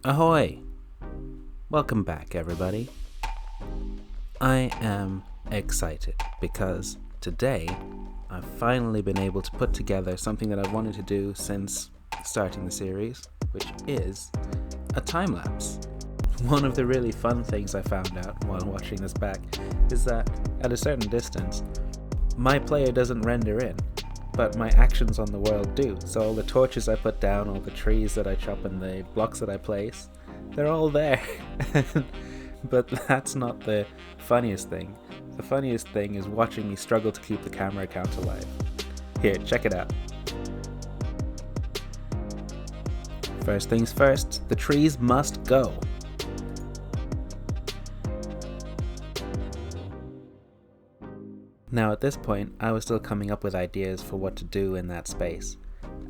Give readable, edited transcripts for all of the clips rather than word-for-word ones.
Ahoy! Welcome back, everybody. I am excited because today I've finally been able to put together something that I've wanted to do since starting the series, which is a time-lapse. One of the really fun things I found out while watching this back is that at a certain distance, my player doesn't render in, but my actions on the world do. So all the torches I put down, all the trees that I chop, and the blocks that I place, they're all there. But that's not the funniest thing. The funniest thing is watching me struggle to keep the camera account alive. Here, check it out. First things first, the trees must go. Now at this point, I was still coming up with ideas for what to do in that space,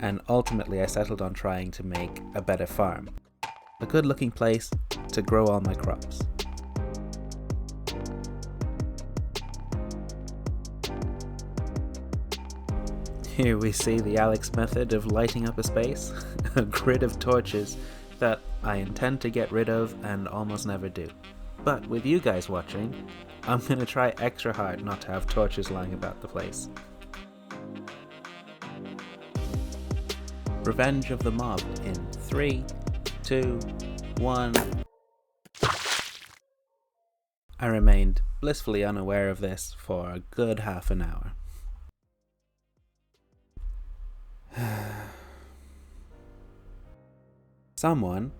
and ultimately I settled on trying to make a better farm. A good looking place to grow all my crops. Here we see the Alex method of lighting up a space, a grid of torches that I intend to get rid of and almost never do. But with you guys watching, I'm going to try extra hard not to have torches lying about the place. Revenge of the mob in 3, 2, 1. I remained blissfully unaware of this for a good half an hour. Someone,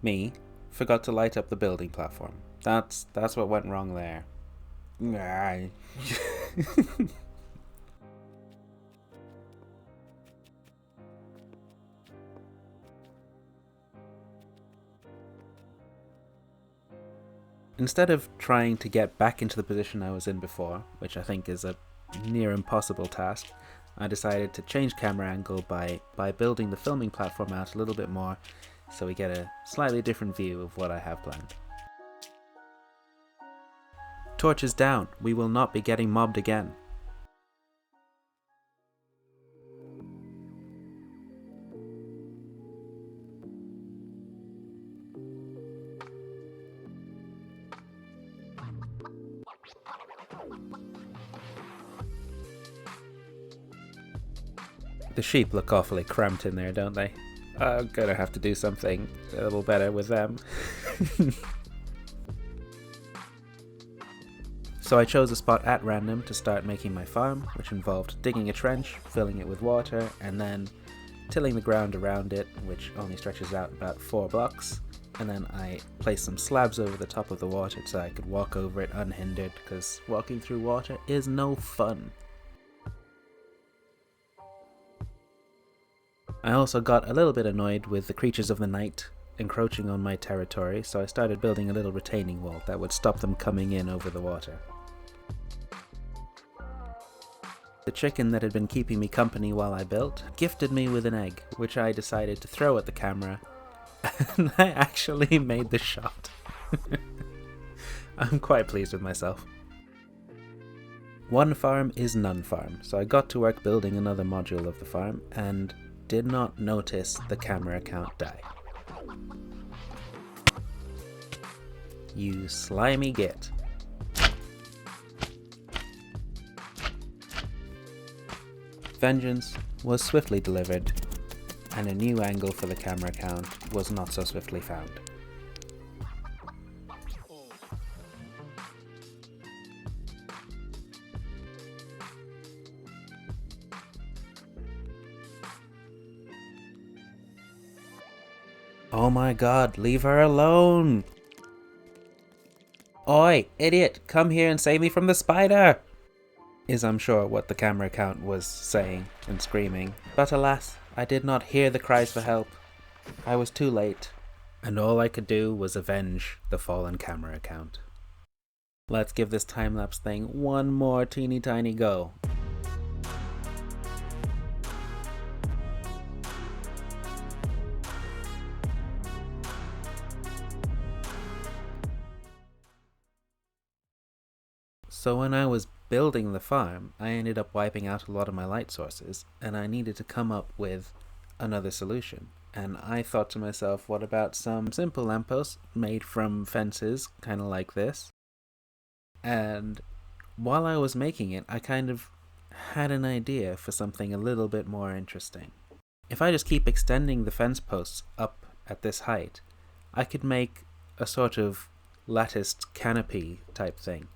me, forgot to light up the building platform. That's what went wrong there. Instead of trying to get back into the position I was in before, which I think is a near impossible task, I decided to change camera angle by building the filming platform out a little bit more so we get a slightly different view of what I have planned. Torches down, we will not be getting mobbed again. The sheep look awfully cramped in there, don't they? I'm gonna have to do something a little better with them. So I chose a spot at random to start making my farm, which involved digging a trench, filling it with water, and then tilling the ground around it, which only stretches out about 4 blocks. And then I placed some slabs over the top of the water so I could walk over it unhindered, because walking through water is no fun. I also got a little bit annoyed with the creatures of the night encroaching on my territory, so I started building a little retaining wall that would stop them coming in over the water. The chicken that had been keeping me company while I built gifted me with an egg, which I decided to throw at the camera, and I actually made the shot. I'm quite pleased with myself. One farm is none farm, so I got to work building another module of the farm, and did not notice the camera account die. You slimy git. Vengeance was swiftly delivered, and a new angle for the camera account was not so swiftly found. Oh my god, leave her alone! Oi, idiot, come here and save me from the spider! Is I'm sure what the camera account was saying and screaming, but alas, I did not hear the cries for help. I was too late, and all I could do was avenge the fallen camera account. Let's give this time-lapse thing one more teeny tiny go. So when I was building the farm, I ended up wiping out a lot of my light sources, and I needed to come up with another solution. And I thought to myself, what about some simple lampposts made from fences, kind of like this? And while I was making it, I kind of had an idea for something a little bit more interesting. If I just keep extending the fence posts up at this height, I could make a sort of latticed canopy type thing.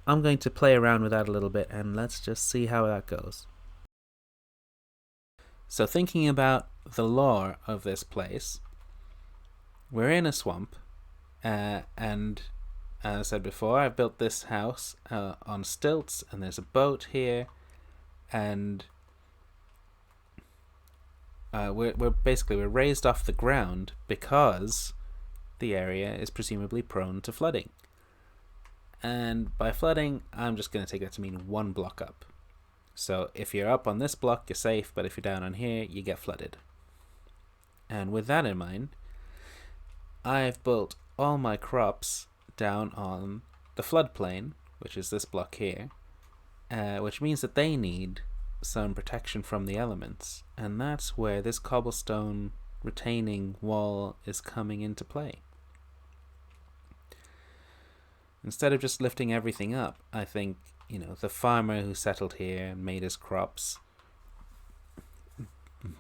I'm going to play around with that a little bit and let's just see how that goes. So thinking about the lore of this place, we're in a swamp, and as I said before, I've built this house on stilts, and there's a boat here, and we're raised off the ground because the area is presumably prone to flooding. And by flooding, I'm just going to take that to mean one block up. So if you're up on this block, you're safe, but if you're down on here, you get flooded. And with that in mind, I've built all my crops down on the floodplain, which is this block here, which means that they need some protection from the elements. And that's where this cobblestone retaining wall is coming into play. Instead of just lifting everything up, I think, the farmer who settled here and made his crops,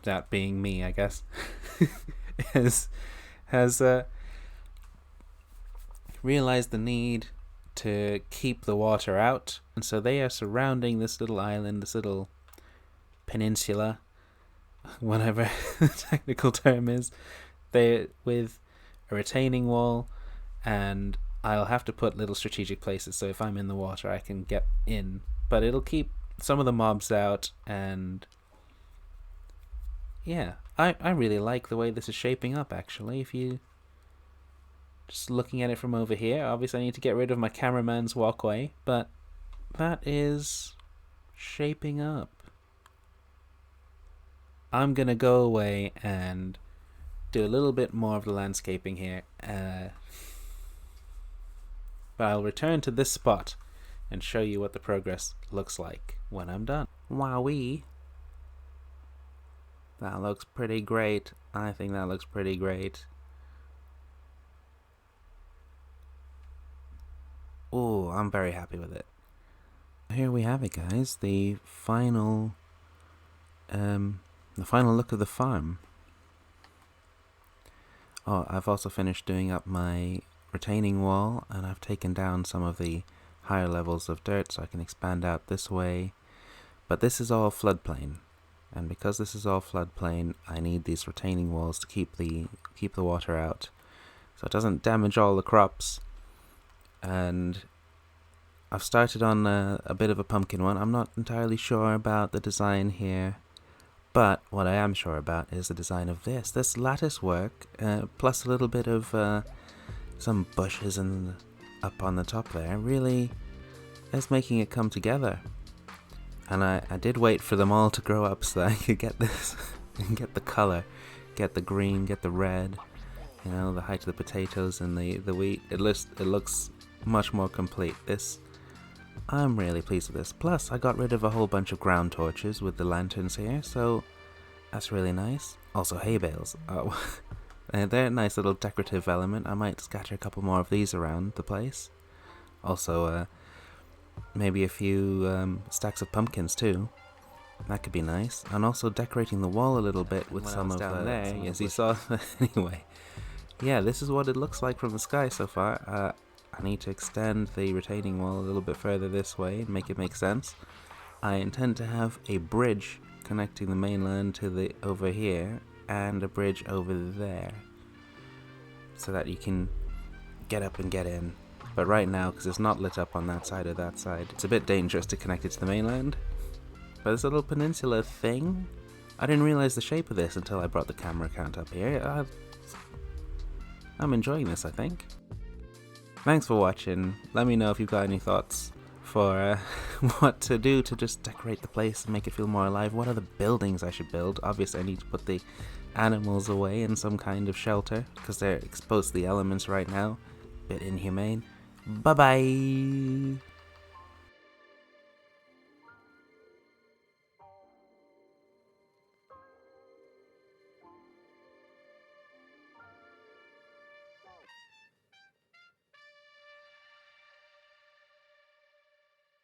that being me, I guess, has realized the need to keep the water out, and so they are surrounding this little island, this little peninsula, whatever the technical term is, with a retaining wall, and I'll have to put little strategic places so if I'm in the water I can get in, but it'll keep some of the mobs out. And yeah, I really like the way this is shaping up, actually. If you just looking at it from over here, obviously I need to get rid of my cameraman's walkway, but that is shaping up. I'm gonna go away and do a little bit more of the landscaping here, but I'll return to this spot and show you what the progress looks like when I'm done. Wowee. That looks pretty great. I think that looks pretty great. Oh, I'm very happy with it. Here we have it, guys. The final look of the farm. Oh, I've also finished doing up my retaining wall, and I've taken down some of the higher levels of dirt so I can expand out this way. But this is all floodplain, and because this is all floodplain, I need these retaining walls to keep the water out, so it doesn't damage all the crops. And I've started on a bit of a pumpkin one. I'm not entirely sure about the design here, but what I am sure about is the design of this lattice work, plus a little bit of some bushes and up on the top there, really is making it come together. And I did wait for them all to grow up so that I could get this and get the color, get the green, get the red, the height of the potatoes and the wheat. It looks much more complete. I'm really pleased with this. Plus I got rid of a whole bunch of ground torches with the lanterns here, so that's really nice. Also hay bales. They're a nice little decorative element. I might scatter a couple more of these around the place. Also, maybe a few stacks of pumpkins too. That could be nice. And also decorating the wall a little bit with some of down there. As you saw. Anyway, yeah, this is what it looks like from the sky so far. I need to extend the retaining wall a little bit further this way and make it make sense. I intend to have a bridge connecting the mainland to over here, and a bridge over there, so that you can get up and get in. But right now, because it's not lit up on that side or that side, it's a bit dangerous to connect it to the mainland. But this little peninsula thing, I didn't realize the shape of this until I brought the camera count up here. I'm enjoying this, I think. Thanks for watching. Let me know if you've got any thoughts for what to do to just decorate the place and make it feel more alive. What are the buildings I should build? Obviously I need to put the animals away in some kind of shelter because they're exposed to the elements right now. Bit inhumane. Bye bye.